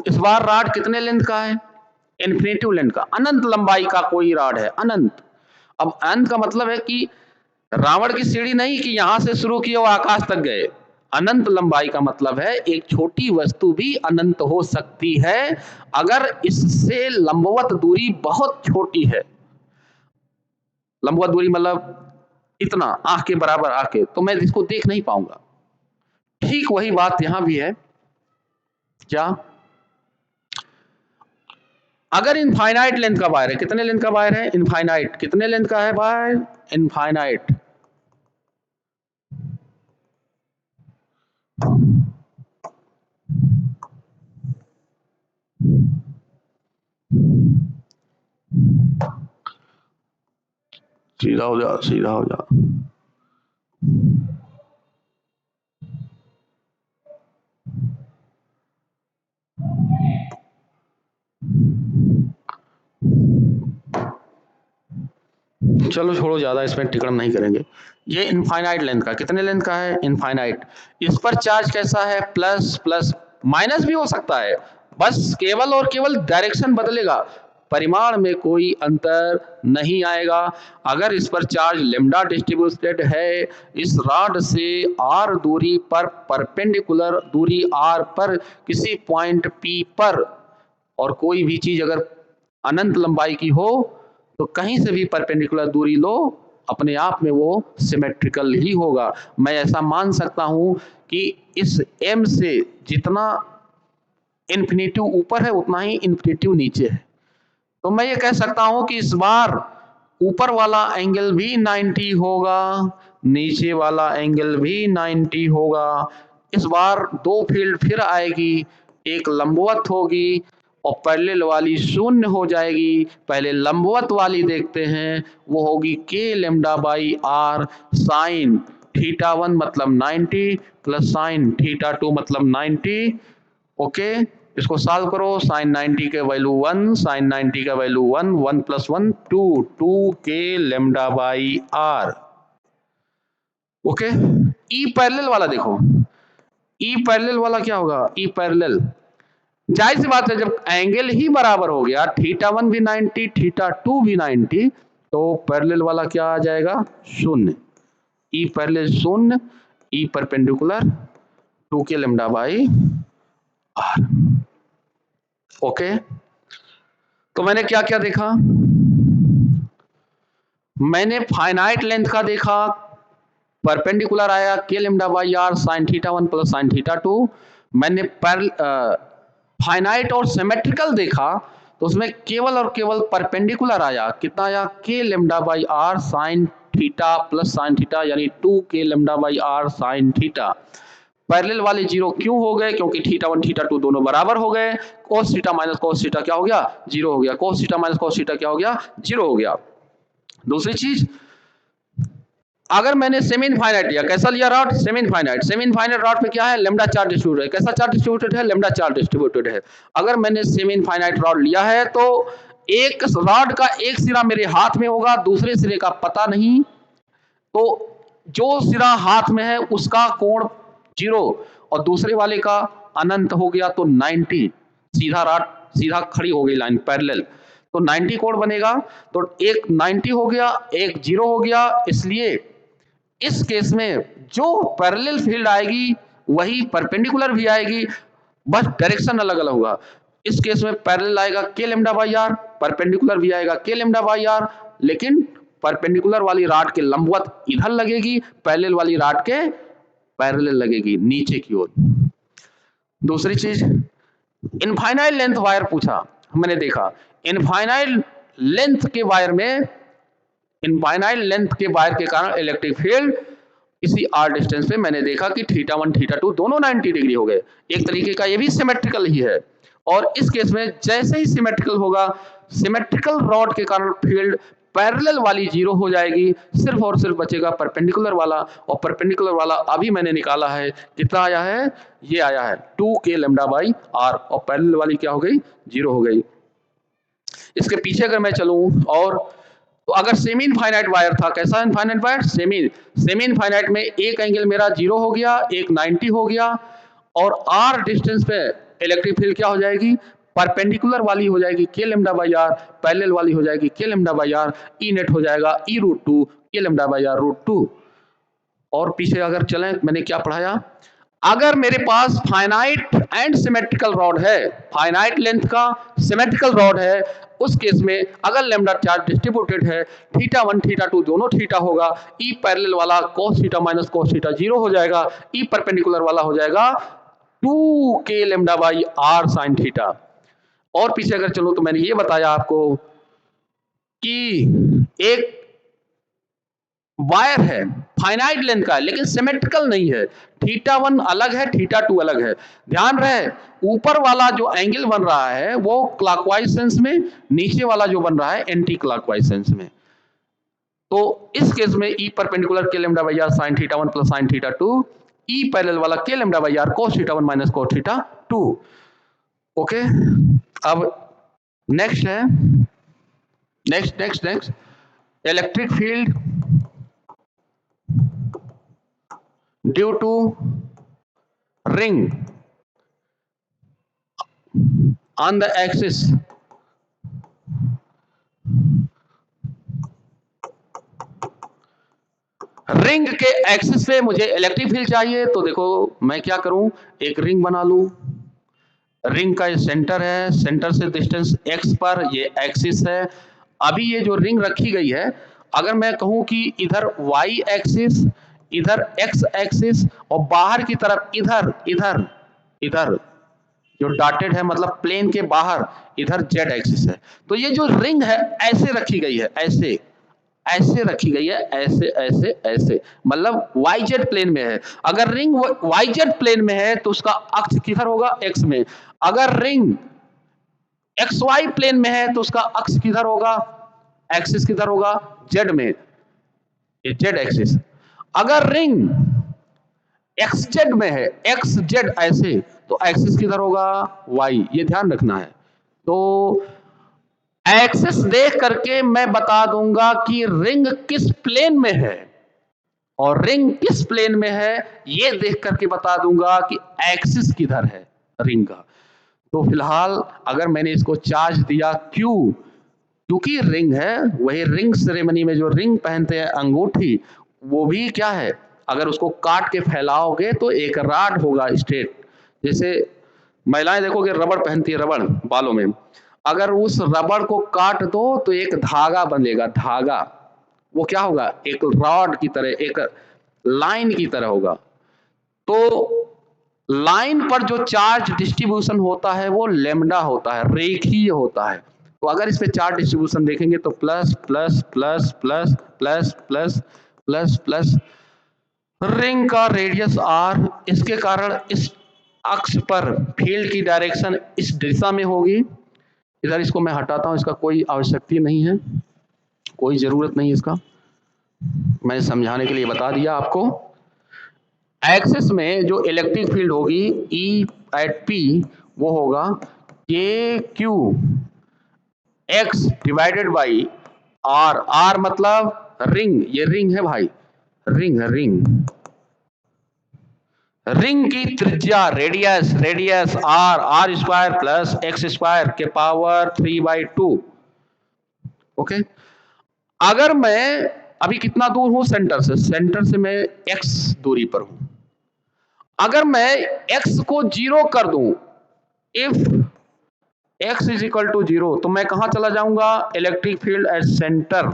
इस बार रॉड कितने लेंथ का है? इन्फिनिटिव लेंथ का, अनंत लंबाई का कोई रॉड है, अनंत। अब अनंत का मतलब है कि रावण की सीढ़ी नहीं कि यहां से शुरू किए और आकाश तक गए। अनंत लंबाई का मतलब है एक छोटी वस्तु भी अनंत हो सकती है अगर इससे लंबवत दूरी बहुत छोटी है। लंबवत दूरी मतलब इतना, आंख के बराबर आके, तो मैं इसको देख नहीं पाऊंगा। ठीक वही बात यहां भी है। क्या? अगर इनफाइनाइट लेंथ का वायर है, कितने लेंथ का वायर है? इनफाइनाइट। कितने लेंथ का है वायर? इनफाइनाइट। सीधा हो जा, सीधा हो जा। चलो छोड़ो, ज्यादा इसमें टिकड़ नहीं करेंगे। ये इनफाइनाइट लेंथ का, कितने लेंथ का है? इनफाइनाइट। इस पर चार्ज कैसा है? प्लस प्लस, माइनस भी हो सकता है, बस केवल और केवल डायरेक्शन बदलेगा, परिमाण में कोई अंतर नहीं आएगा। अगर इस पर चार्ज लेमडा डिस्ट्रीब्यूटेड है, इस रॉड से आर दूरी पर, परपेंडिकुलर दूरी आर पर, किसी पॉइंट पी पर, और कोई भी चीज अगर अनंत लंबाई की हो, तो कहीं से भी परपेंडिकुलर दूरी लो, अपने आप में वो सिमेट्रिकल ही होगा। मैं ऐसा मान सकता हूं कि इस m से जितना इन्फिनेटिव ऊपर है उतना ही इन्फिनेटिव नीचे है, तो मैं ये कह सकता हूं कि इस बार ऊपर वाला एंगल भी 90 होगा, नीचे वाला एंगल भी 90 होगा। इस बार दो फील्ड फिर आएगी, एक लंबवत होगी और पैरेलल वाली शून्य हो जाएगी। पहले लंबवत वाली देखते हैं, वो होगी K lambda by are sine theta 1 मतलब 90 प्लस साइन थीटा 2 मतलब 90। ओके, इसको सॉल्व करो, साइन 90 के वैल्यू 1, साइन 90 का value 1, 1 plus 1 2, 2 K lambda by are. Okay, E parallel वाला देखो, ई पैरेलल वाला क्या होगा? ई पैरेलल, जाहिर सी बात है जब एंगल ही बराबर हो गया, थीटा 1 भी 90 थीटा 2 भी 90, तो पैरेलल वाला क्या आ जाएगा? शून्य। ई पैरेलल शून्य, E perpendicular 2 K lambda by are. Okay, तो मैंने क्या क्या देखा? मैंने फाइनाइट लेंथ का देखा, परपेंडिकुलर आया K lambda by are sine theta 1 plus sine theta 2। मैंने फाइनाइट और सिमेट्रिकल देखा, तो उसमें केवल और केवल परपेंडिकुलर आया, कितना आया? K lambda by are sine theta plus sine theta, यानी 2 K lambda by are sine theta. Parallel वाले जीरो क्यों हो गए? क्योंकि थीटा 1 थीटा 2 दोनों बराबर हो गए। cos theta minus cos theta क्या हो गया? जीरो हो गया। cos theta minus cos theta क्या हो गया? जीरो हो गया। दूसरी चीज, अगर मैंने सेमी इनफाइनाइट लिया, कैसा लिया rod? Semi infinite. Semi infinite rod पे क्या है? लैम्डा चार्ज डिस्ट्रीब्यूटेड है। कैसा चार्ज डिस्ट्रीब्यूटेड है? लैम्डा चार्ज डिस्ट्रीब्यूटेड है। अगर मैंने सेमी इनफाइनाइट रॉड लिया है तो एक रॉड का एक सिरा मेरे हाथ में होगा, दूसरे सिरे का पता नहीं, तो जो सिरा हाथ में है उसका कोण 0 और दूसरे वाले का अनंत हो गया तो 90। सीधा रॉड, सीधा खड़ी हो गई लाइन पैरेलल, तो 90 कोण बनेगा। तो एक 90 हो गया, एक 0 हो गया। इसलिए इस केस में जो पैरेलल फील्ड आएगी वही परपेंडिकुलर भी आएगी, बस डायरेक्शन अलग अलग होगा। इस केस में पैरेलल आएगा के लैम्डा बाई आर, परपेंडिकुलर भी आएगा के लैम्डा बाई आर, लेकिन परपेंडिकुलर वाली रॉड के लंबवत इधर लगेगी, पैरेलल वाली रॉड के पैरेलल लगेगी नीचे की ओर। दूसरी चीज, इनफाइनाइट लेंथ वायर पूछा, मैंने देखा इनफाइनाइट लेंथ के वायर में, इनफाइनाइट लेंथ के वायर के कारण इलेक्ट्रिक फील्ड इसी आर डिस्टेंस पे मैंने देखा कि थीटा 1 थीटा 2 दोनों 90 डिग्री हो गए। एक तरीके का ये भी सिमेट्रिकल ही है। और इस केस में जैसे ही सिमेट्रिकल होगा, सिमेट्रिकल रॉड के कारण फील्ड पैरेलल वाली 0 हो जाएगी, सिर्फ और सिर्फ बचेगा परपेंडिकुलर वाला। और परपेंडिकुलर वाला अभी मैंने निकाला है, कितना आया है? ये आया है 2k लैम्डा बाई आर, और पैरेलल वाली क्या हो गई? 0 हो गई। इसके पीछे अगर मैं चलूं, और तो अगर सेमी इनफाइनाइट वायर था, कैसा इनफाइनाइट वायर? सेमी इनफाइनाइट में एक एंगल मेरा 0 हो गया, एक 90 हो गया, और आर डिस्टेंस पे इलेक्ट्रिक फील्ड क्या हो जाएगी? परपेंडिकुलर वाली हो जाएगी K lambda by are, parallel वाली हो जाएगी K lambda by R, E net हो जाएगा ई रूट 2 के लैम्डा बाई आर रूट 2। और पीछे अगर चलें, मैंने क्या पढ़ाया? अगर मेरे पास फाइनाइट एंड सिमेट्रिकल रॉड है, फाइनाइट लेंथ का सिमेट्रिकल रॉड है, उस केस में अगर लैम्डा चार्ज डिस्ट्रीब्यूटेड है, थीटा 1 थीटा 2 दोनों थीटा होगा, ई पैरेलल वाला cos theta minus cos theta 0 हो जाएगा, ई परपेंडिकुलर वाला हो जाएगा 2k lambda by are sine theta. और पीछे अगर चलो तो मैंने ये बताया आपको कि एक वायर है फाइनाइट लेंथ का, लेकिन सिमेट्रिकल नहीं है, थीटा 1 अलग है, थीटा 2 अलग है। ध्यान रहे, ऊपर वाला जो एंगल बन रहा है वो क्लॉकवाइज सेंस में, नीचे वाला जो बन रहा है एंटी क्लॉकवाइज सेंस में। तो इस केस में E perpendicular K lambda by are sine theta 1 plus sine theta 2, E parallel वाला K lambda by R cos theta 1 minus cos theta 2। Okay, अब नेक्स्ट है, next electric field due to ring on the axis ring के axis पे मुझे electric field चाहिए। तो देखो मैं क्या करूं, एक रिंग बना लूं, रिंग का ये सेंटर है, सेंटर से डिस्टेंस x पर, ये एक्सिस है। अभी ये जो रिंग रखी गई है, अगर मैं कहूं कि इधर y एक्सिस, इधर x एक्सिस, और बाहर की तरफ इधर इधर इधर जो डॉटेड है मतलब प्लेन के बाहर इधर z एक्सिस है, तो ये जो रिंग है ऐसे रखी गई है, ऐसे ऐसे रखी गई है, ऐसे ऐसे ऐसे, मतलब YZ प्लेन में है। अगर रिंग YZ प्लेन में है तो उसका अक्ष किधर होगा? x में। अगर रिंग XY प्लेन में है तो उसका अक्ष किधर होगा? एक्सिस किधर होगा? Z में, ये Z एक्सिस। अगर रिंग XZ में है, XZ ऐसे, तो एक्सिस किधर होगा? Y। ये ध्यान रखना है। तो एक्सिस देख करके मैं बता दूंगा कि रिंग किस प्लेन में है, और रिंग किस प्लेन में है ये देख करके बता दूंगा कि एक्सिस किधर है रिंग का। तो फिलहाल अगर मैंने इसको चार्ज दिया Q, क्योंकि रिंग है, वही रिंग सेरेमनी में जो रिंग पहनते हैं अंगूठी, वो भी क्या है, अगर उसको काट के फैलाओगे तो एक रॉड होगा स्ट्रेट। जैसे महिलाएं देखोगे रबड़ पहनती है, रबड़ बालों में, अगर उस रबड़ को काट दो तो एक धागा बनेगा, धागा, वो क्या होगा? एक रॉड की तरह, एक लाइन की तरह होगा। तो लाइन पर जो चार्ज डिस्ट्रीब्यूशन होता है वो लैम्डा होता है, रेखीय होता है। तो अगर इस पे चार्ज डिस्ट्रीब्यूशन देखेंगे तो plus plus plus plus plus plus plus plus, ring का रेडियस r, इसके कारण इस अक्ष पर फील्ड की डायरेक्शन इस दिशा में होगी। इधर इसको मैं हटाता हूं, इसका कोई आवश्यकता नहीं है, कोई जरूरत नहीं इसका, मैंने समझाने के लिए बता दिया आपको। एक्सिस में जो इलेक्ट्रिक फील्ड होगी ई एट पी, वो होगा K Q X divided by R. R मतलब रिंग, ये रिंग है भाई, रिंग है रिंग। रिंग की त्रिज्या radius, radius R, R square plus X square के पावर 3/2। ओके, अगर मैं अभी कितना दूर हूं सेंटर से, सेंटर से मैं x दूरी पर हूं। अगर मैं x को 0 कर दूं, if x is equal to 0, तो मैं कहां चला जाऊंगा, electric field at center.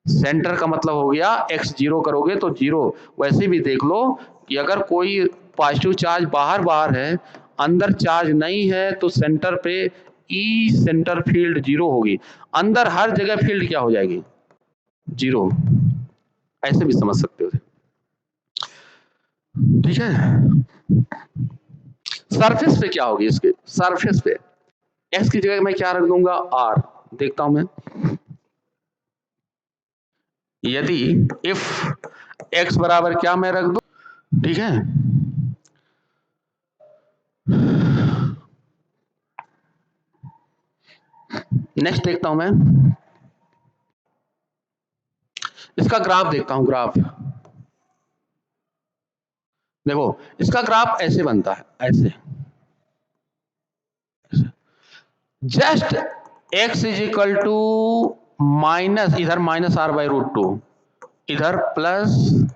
Center का मतलब हो गया x 0 करोगे तो 0। वैसे भी देख लो कि अगर कोई पॉजिटिव चार्ज बाहर बाहर है, अंदर चार्ज नहीं है, तो सेंटर पे ई सेंटर फील्ड 0 होगी, अंदर हर जगह फील्ड क्या हो जाएगी, 0। ऐसे भी समझ सकते हो, ठीक है। सरफेस पे क्या होगी, इसके सरफेस पे एक्स की जगह मैं क्या रख दूंगा, आर। देखता हूं मैं, यदि इफ एक्स बराबर क्या मैं रख दूं, ठीक है। नेक्स्ट देखता हूं मैं, इसका ग्राफ देखता हूं। ग्राफ देखो, इसका ग्राफ ऐसे बनता है, ऐसे just x is equal to minus, इधर minus are by root two, इधर plus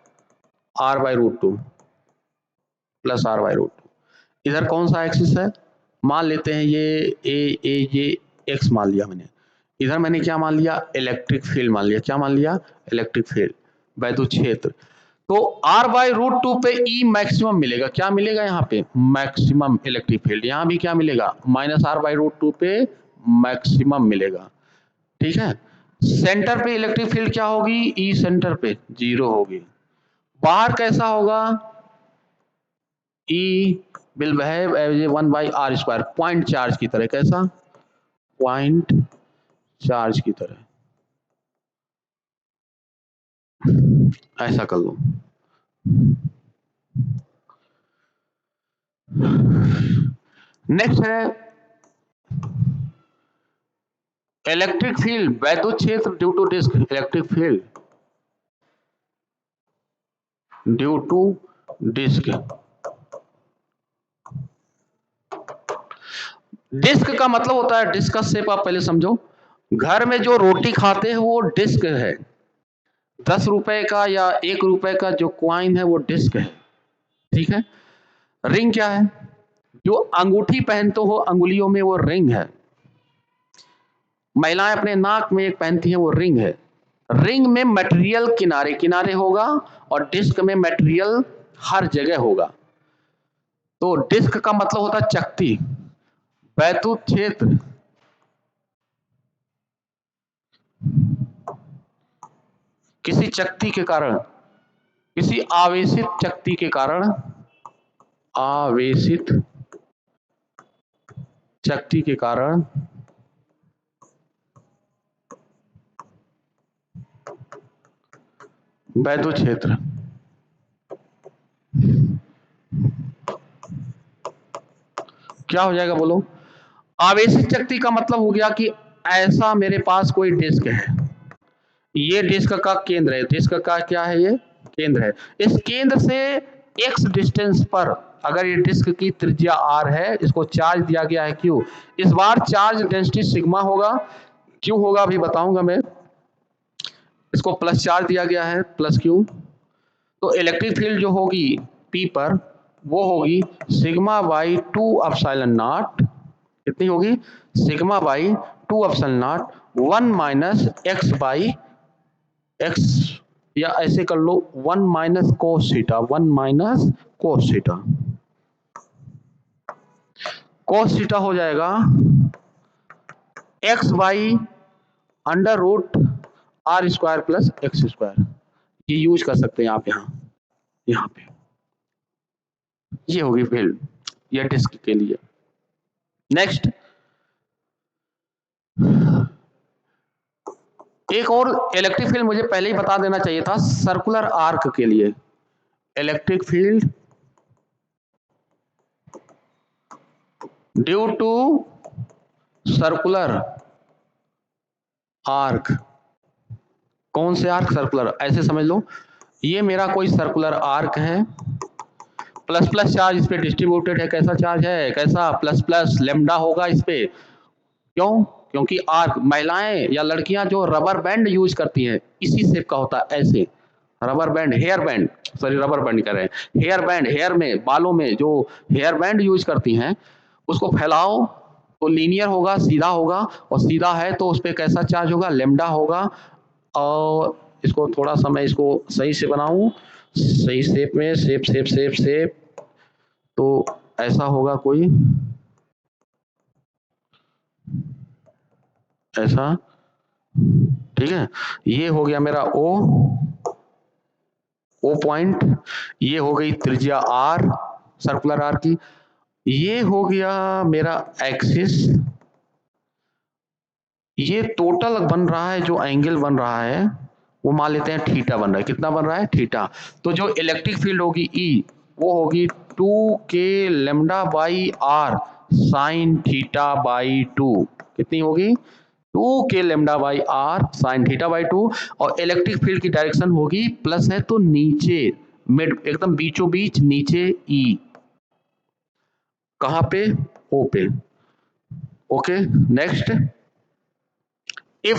r by root two, plus r by root two. इधर कौन सा एक्सिस है, मान लेते हैं ये एक्स मान लिया मैंने। इधर मैंने क्या मान लिया, इलेक्ट्रिक फील्ड मान लिया। क्या मान लिया, इलेक्ट्रिक फील्ड, वैद्युत क्षेत्र। तो आर बाई रूट टू पे ई मैक्सिमम मिलेगा। क्या मिलेगा यहाँ पे, मैक्सिमम इलेक्ट्रिक फील्ड। यहाँ भी क्या मिलेगा, minus are by root two पे मैक्सिमम मिलेगा, ठीक है। सेंटर पे इलेक्ट्रिक फील्ड क्या होगी, ई सेंटर पे 0 होगी। बाहर कैसा होगा, E will behave as a 1/r², point charge की तरह। कैसा, पॉइंट चार्ज की तरह, ऐसा कर लो। नेक्स्ट है इलेक्ट्रिक फील्ड, वैद्युत क्षेत्र due to disc. Electric field due to disc. Disc का मतलब होता है, डिस्क का शेप आप पहले समझो। घर में जो रोटी खाते हैं वो डिस्क है, 10 रुपए का या 1 रुपए का जो क्वाइन है वो डिस्क है, ठीक है। रिंग क्या है, जो अंगूठी पहनते हो अंगुलियों में, वो रिंग है। महिलाएं अपने नाक में एक पहनती हैं, वो रिंग है। रिंग में मटेरियल किनारे किनारे होगा और डिस्क में मटेरियल हर जगह होगा। तो डिस्क का मतलब होता है चकती, वैद्युत क्षेत्र किसी चकती के कारण, किसी आवेशित चकती के कारण, आवेशित चकती के कारण वैद्युत क्षेत्र। क्या हो जाएगा बोलो, आवेशित चकती का मतलब हो गया कि ऐसा मेरे पास कोई डिस्क है, ये डिस्क का केंद्र है, डिस्क का क्या है, ये केंद्र है। इस केंद्र से x डिस्टेंस पर अगर ये डिस्क की त्रिज्या r है, इसको चार्ज दिया गया है q, इस बार चार्ज डेंसिटी सिग्मा होगा। क्यों होगा अभी बताऊंगा मैं। इसको प्लस चार्ज दिया गया है, प्लस q। तो इलेक्ट्रिक फील्ड जो होगी p पर, वो होगी सिग्मा बाई 2 एप्सिलॉन नॉट। कितनी होगी, sigma by 2 epsilon naught 1 minus X by X, या ऐसे कर लो 1 minus cos theta, 1 minus cos theta. Cos theta हो जाएगा X by under root R square plus X square. ये यूज कर सकते हैं आप यहाँ। यहाँ पे ये होगी फील्ड, ये डिस्क के लिए। नेक्स्ट एक और इलेक्ट्रिक फील्ड मुझे पहले ही बता देना चाहिए था, सर्कुलर आर्क के लिए electric field due to circular arc. कौन से आर्क? सर्कुलर। ऐसे समझ लो ये मेरा कोई सर्कुलर आर्क है, प्लस प्लस चार्ज इस पे डिस्ट्रीब्यूटेड है। कैसा चार्ज है? कैसा? प्लस प्लस लेमडा होगा इस पे। क्यों? क्योंकि आर्क, महिलाएं या लड़कियां जो रबर बैंड यूज करती हैं इसी शेप का होता है, ऐसे rubber band, hair band, sorry rubber band कह रहे हैं, हेयर बैंड, हेयर में, बालों में जो हेयर बैंड यूज करती हैं उसको फैलाओ तो लीनियर होगा, सीधा होगा, और सीधा है तो उस पर कैसा चार्ज होगा? लेमडा होगा। और इसको थोड़ा सा मैं इसको सही से बनाऊं, सही शेप में, शेप शेप शेप शेप, तो ऐसा होगा कोई ऐसा, ठीक है। ये हो गया मेरा ओ पॉइंट, ये हो गई त्रिज्या आर सर्कुलर आर की, ये हो गया मेरा एक्सिस। ये टोटल बन रहा है, जो एंगल बन रहा है वो मान लेते हैं थीटा बन रहा है। कितना बन रहा है? थीटा। तो जो इलेक्ट्रिक फील्ड होगी ई, वो होगी 2k lambda by are sine theta by 2। कितनी होगी? 2k lambda by are sine theta by 2। और इलेक्ट्रिक फील्ड की डायरेक्शन होगी प्लस है तो नीचे, मिड, एकदम बीचों बीच नीचे ई। कहां पे? ओ पे। ओके। नेक्स्ट, इफ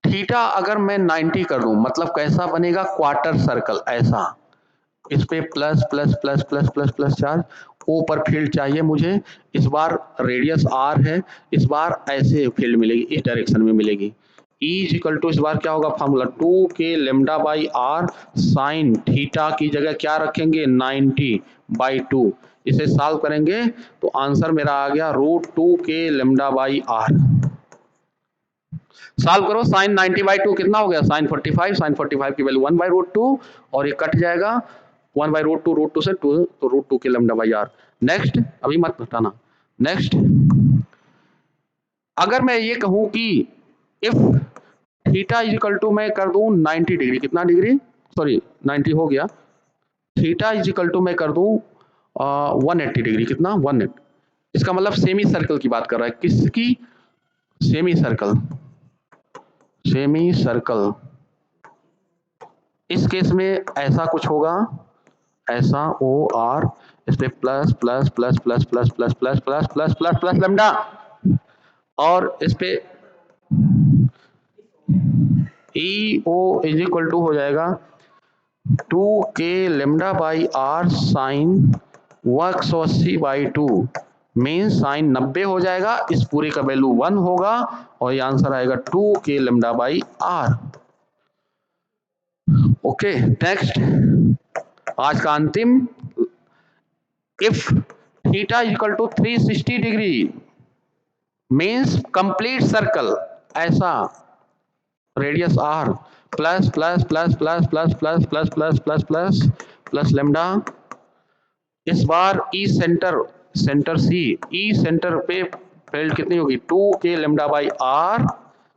थीटा अगर मैं 90 कर दूं, मतलब कैसा बनेगा? क्वार्टर सर्कल ऐसा, इस पे plus plus plus plus plus plus charge, O पर फील्ड चाहिए मुझे। इस बार रेडियस आर है, इस बार ऐसे फील्ड मिलेगी, इस डायरेक्शन में मिलेगी। E इज इक्वल टू, इस बार क्या होगा formula? 2k lambda by are sine theta की जगह क्या रखेंगे? 90 बाई 2। इसे सॉल्व करेंगे तो आंसर मेरा आ गया √2k lambda by R. Solve करो, साइन 90 बाई 2 कितना हो गया? साइन 45। साइन 45 की वैल्यू 1/√2, और ये कट जाएगा 1/√2, √2 से 2, तो √2 के लैम्डा बाई आर। नेक्स्ट, अभी मत हटाना। नेक्स्ट, अगर मैं ये कहूं कि if theta is equal to, मैं कर दूं 90 डिग्री, कितना डिग्री? सॉरी 90 हो गया। थीटा इज इक्वल टू मैं कर दूं 180 डिग्री, कितना? 180। इसका मतलब सेमी सर्कल की बात कर रहा है। किसकी? Semi circle. Semi circle. इस केस में ऐसा कुछ होगा, ऐसा ओ आर, इस पे plus plus plus plus plus plus plus plus plus plus plus lambda, और इस पे E O is equal to हो जाएगा 2k lambda by are sine 180 by 2, mean sine 90 हो जाएगा, इस पूरे का वैल्यू 1 होगा, और ये आंसर आएगा 2k lambda by are. Okay. Next, आज का अंतिम, if theta is equal to 360 degree means complete circle, ऐसा radius r, plus plus plus plus plus plus plus plus plus plus plus lambda. इस बार E centre, centre C, E centre पे field कितनी होगी? 2k lambda by are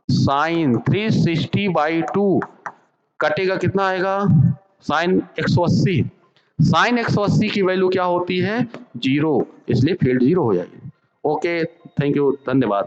sine 360 by 2, कटेगा कितना आएगा? Sign 180। Sign 180 की वैल्यू क्या होती है? 0, इसलिए फील्ड 0 हो जाएगी। ओके, थैंक यू, धन्यवाद।